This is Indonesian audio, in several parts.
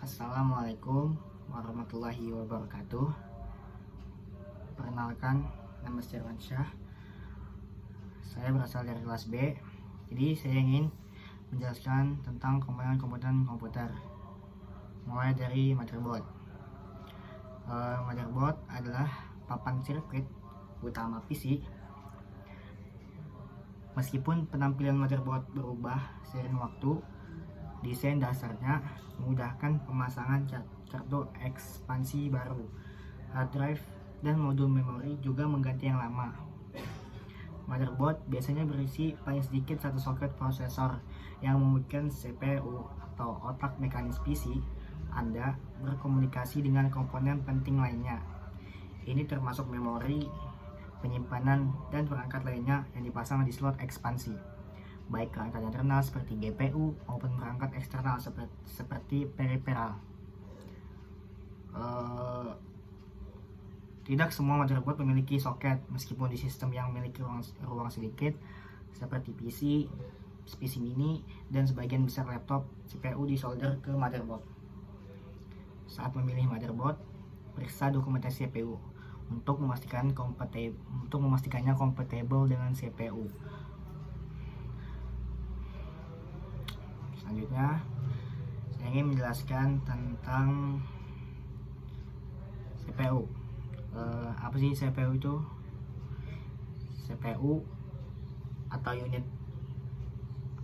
Assalamualaikum warahmatullahi wabarakatuh. Perkenalkan, nama saya Irwansyah. Saya berasal dari kelas B. Jadi saya ingin menjelaskan tentang komponen-komponen komputer, mulai dari motherboard. Motherboard adalah papan sirkuit utama PC. Meskipun penampilan motherboard berubah seiring waktu, desain dasarnya memudahkan pemasangan kartu ekspansi baru, hard drive, dan modul memori juga mengganti yang lama. Motherboard biasanya berisi paling sedikit satu soket prosesor yang memungkinkan CPU atau otak mekanis PC Anda berkomunikasi dengan komponen penting lainnya. Ini termasuk memori, penyimpanan, dan perangkat lainnya yang dipasang di slot ekspansi, baik perangkat internal seperti GPU maupun perangkat eksternal seperti peripheral. Tidak semua motherboard memiliki soket, meskipun di sistem yang memiliki ruang sedikit seperti PC mini, dan sebagian besar laptop, CPU disolder ke motherboard. Saat memilih motherboard, periksa dokumentasi CPU untuk memastikannya kompatibel dengan CPU. Selanjutnya, saya ingin menjelaskan tentang CPU. Apa sih CPU itu? CPU atau unit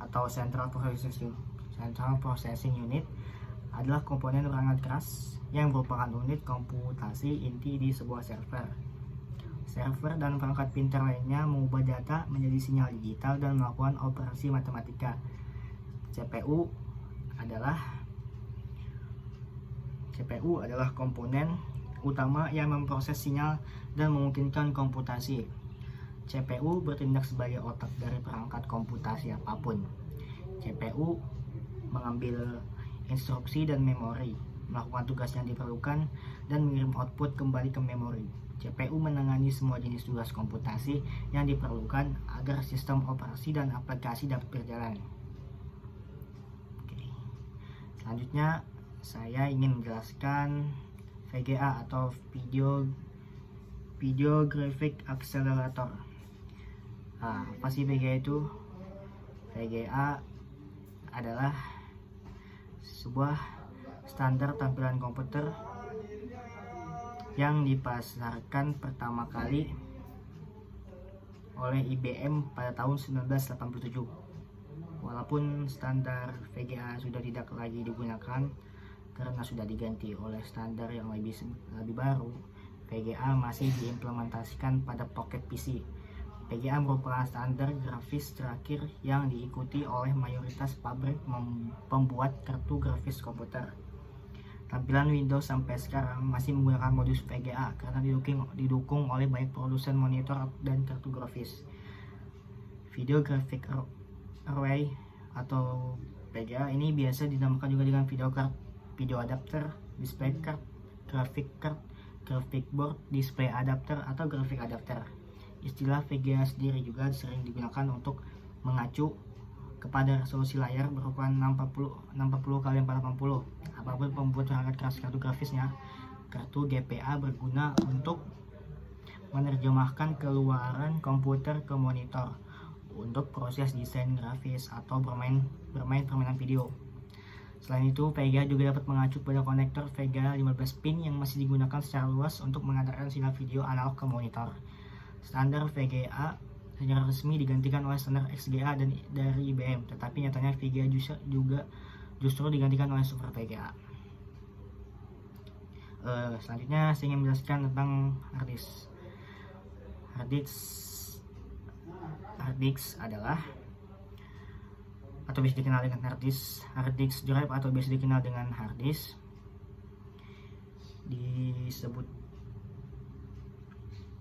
atau Central Processing Unit adalah komponen perangkat keras yang merupakan unit komputasi inti di sebuah server. Server dan perangkat pintar lainnya mengubah data menjadi sinyal digital dan melakukan operasi matematika. CPU adalah komponen utama yang memproses sinyal dan memungkinkan komputasi. CPU bertindak sebagai otak dari perangkat komputasi apapun. CPU mengambil instruksi dan memori, melakukan tugas yang diperlukan, dan mengirim output kembali ke memori. CPU menangani semua jenis tugas komputasi yang diperlukan agar sistem operasi dan aplikasi dapat berjalan. Selanjutnya, saya ingin menjelaskan VGA atau Video Graphic Accelerator. Apa sih VGA itu? VGA adalah sebuah standar tampilan komputer yang dipasarkan pertama kali oleh IBM pada tahun 1987. Walaupun standar VGA sudah tidak lagi digunakan karena sudah diganti oleh standar yang lebih baru, VGA masih diimplementasikan pada Pocket PC. VGA merupakan standar grafis terakhir yang diikuti oleh mayoritas pabrik pembuat kartu grafis komputer. Tampilan Windows sampai sekarang masih menggunakan modus VGA karena didukung oleh banyak produsen monitor dan kartu grafis. Video Graphic Array atau VGA ini biasa dinamakan juga dengan video card, video adapter, display card, graphic card, graphic board, display adapter, atau graphic adapter. Istilah VGA sendiri juga sering digunakan untuk mengacu kepada resolusi layar berukuran 60x480. Apapun pembuat perangkat keras kartu grafisnya, kartu GPA berguna untuk menerjemahkan keluaran komputer ke monitor untuk proses desain grafis atau bermain permainan video. Selain itu, VGA juga dapat mengacu pada konektor VGA 15 pin yang masih digunakan secara luas untuk mengantarkan sinyal video analog ke monitor. Standar VGA secara resmi digantikan oleh standar XGA dari IBM, tetapi nyatanya VGA justru digantikan oleh Super VGA. Selanjutnya saya ingin menjelaskan tentang hard disk. Hard disk adalah, atau bisa dikenal dengan hard disk drive atau bisa dikenal dengan hard disk, disebut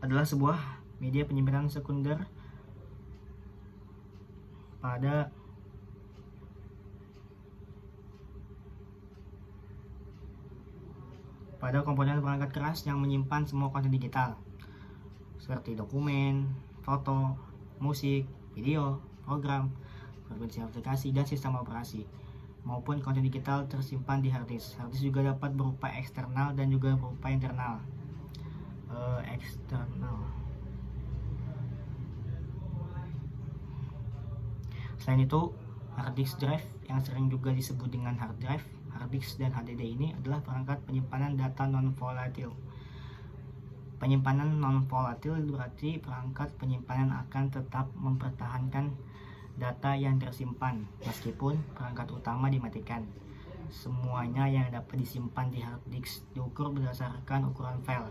adalah sebuah media penyimpanan sekunder pada komponen perangkat keras yang menyimpan semua konten digital seperti dokumen, foto, musik, video, program, berbagai aplikasi, dan sistem operasi. maupun konten digital tersimpan di hard disk. Hard disk juga dapat berupa eksternal dan juga berupa internal. Eksternal. Selain itu, hard disk drive yang sering juga disebut dengan hard drive, hard disk dan HDD ini adalah perangkat penyimpanan data non-volatil. Penyimpanan non-volatil berarti perangkat penyimpanan akan tetap mempertahankan data yang tersimpan meskipun perangkat utama dimatikan. Semuanya yang dapat disimpan di hard disk diukur berdasarkan ukuran file.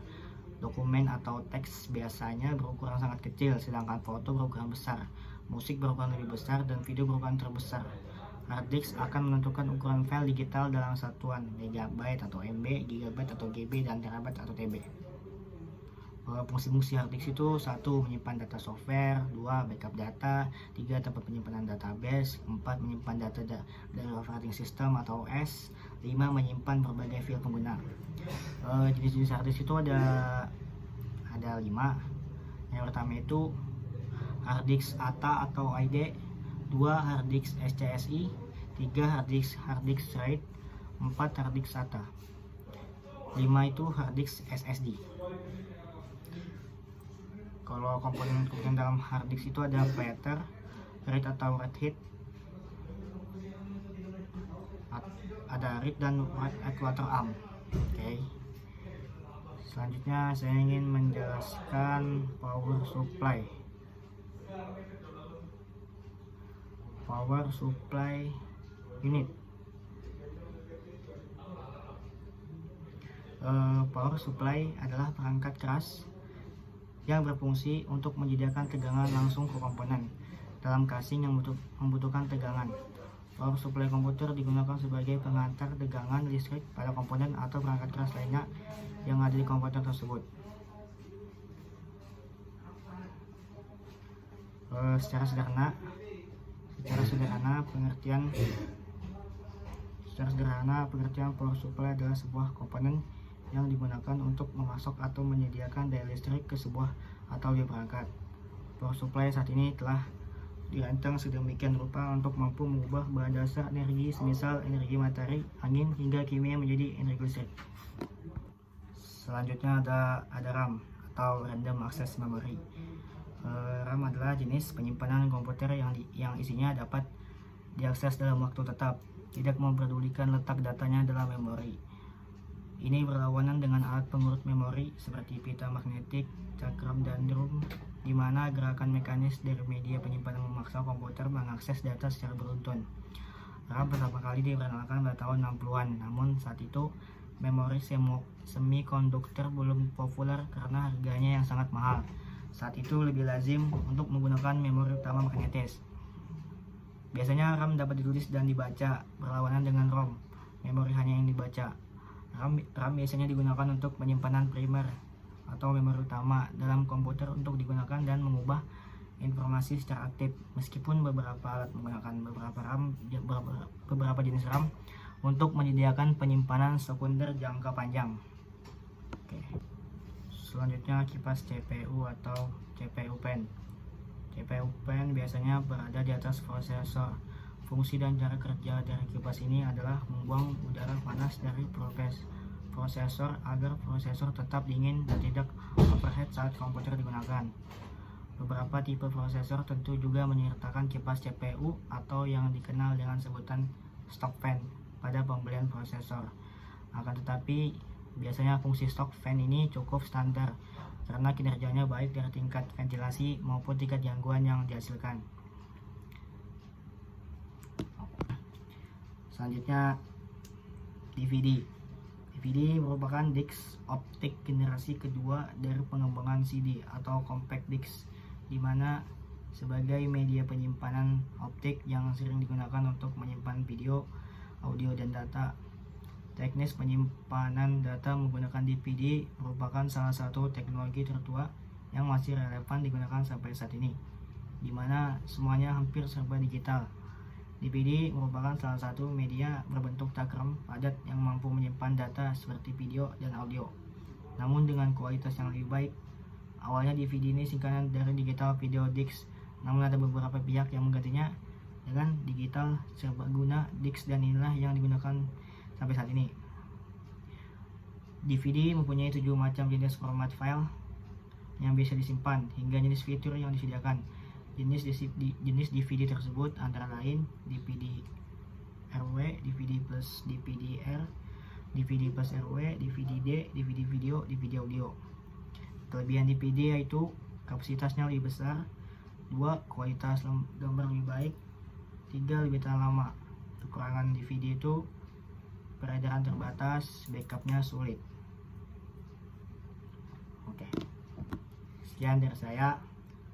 Dokumen atau teks biasanya berukuran sangat kecil, sedangkan foto berukuran besar, musik berukuran lebih besar, dan video berukuran terbesar. Hard disk akan menentukan ukuran file digital dalam satuan megabyte atau MB, gigabyte atau GB, dan terabyte atau TB. Fungsi-fungsi hard disk itu: 1. Menyimpan data software, 2. Backup data, 3. Tempat penyimpanan database, 4. Menyimpan data dari operating system atau OS, 5. Menyimpan berbagai file pengguna. Jenis-jenis hard disk itu ada 5. Yang pertama itu hard disk ATA atau ID, 2. hard disk SCSI, 3. hard disk RAID, 4. hard disk SATA, 5 itu hard disk SSD. Kalau komponen dalam hard disk itu ada platter, RAID atau read head, ada read dan write equator arm. Oke. Selanjutnya saya ingin menjelaskan power supply. Power supply unit. Power supply adalah perangkat keras yang berfungsi untuk menyediakan tegangan langsung ke komponen dalam casing yang membutuhkan tegangan. Power supply komputer digunakan sebagai pengantar tegangan listrik pada komponen atau perangkat keras lainnya yang ada di komputer tersebut. Secara sederhana pengertian power supply adalah sebuah komponen yang digunakan untuk memasok atau menyediakan daya listrik ke sebuah atau lebih perangkat. Power supply saat ini telah dirancang sedemikian rupa untuk mampu mengubah bahan dasar energi semisal energi matahari, angin, hingga kimia menjadi energi listrik. Selanjutnya ada RAM atau Random Access Memory. RAM adalah jenis penyimpanan komputer yang isinya dapat diakses dalam waktu tetap, tidak mempedulikan letak datanya dalam memori. Ini berlawanan dengan alat pengurut memori seperti pita magnetik, cakram, dan drum, di mana gerakan mekanis dari media penyimpanan memaksa komputer mengakses data secara beruntun. RAM pertama kali diperkenalkan pada tahun 60-an, namun saat itu memori semikonduktor belum populer karena harganya yang sangat mahal. Saat itu lebih lazim untuk menggunakan memori utama magnetis. Biasanya RAM dapat ditulis dan dibaca, berlawanan dengan ROM, memori hanya yang dibaca. RAM biasanya digunakan untuk penyimpanan primer atau memori utama dalam komputer untuk digunakan dan mengubah informasi secara aktif, meskipun beberapa alat menggunakan beberapa jenis RAM untuk menyediakan penyimpanan sekunder jangka panjang. Oke. Selanjutnya kipas CPU atau CPU pen. CPU pen biasanya berada di atas prosesor. Fungsi dan cara kerja dari kipas ini adalah membuang udara panas dari prosesor agar prosesor tetap dingin dan tidak overheat saat komputer digunakan. Beberapa tipe prosesor tentu juga menyertakan kipas CPU atau yang dikenal dengan sebutan stock fan pada pembelian prosesor. Akan tetapi, biasanya fungsi stock fan ini cukup standar karena kinerjanya baik dari tingkat ventilasi maupun tingkat gangguan yang dihasilkan. Selanjutnya DVD. DVD merupakan disk optik generasi kedua dari pengembangan CD atau compact disc, di mana sebagai media penyimpanan optik yang sering digunakan untuk menyimpan video, audio, dan data. Teknis penyimpanan data menggunakan DVD merupakan salah satu teknologi tertua yang masih relevan digunakan sampai saat ini, di mana semuanya hampir serba digital. DVD merupakan salah satu media berbentuk cakram padat yang mampu menyimpan data seperti video dan audio, namun dengan kualitas yang lebih baik. Awalnya DVD ini singkatan dari digital video disc, namun ada beberapa pihak yang menggantinya, ya kan, digital, serbaguna, DIX, dan inilah yang digunakan sampai saat ini. DVD mempunyai 7 macam jenis format file yang bisa disimpan hingga jenis fitur yang disediakan. Jenis DVD tersebut antara lain DVD RW, DVD plus DVD-R, DVD plus RW, DVD-D, DVD video, DVD audio. Kelebihan DVD yaitu kapasitasnya lebih besar, 2. Kualitas gambar lebih baik, 3. Lebih tahan lama. Kekurangan DVD itu peredaran terbatas, backupnya sulit. Oke, sekian dari saya.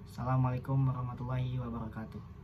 Assalamualaikum warahmatullahi wabarakatuh.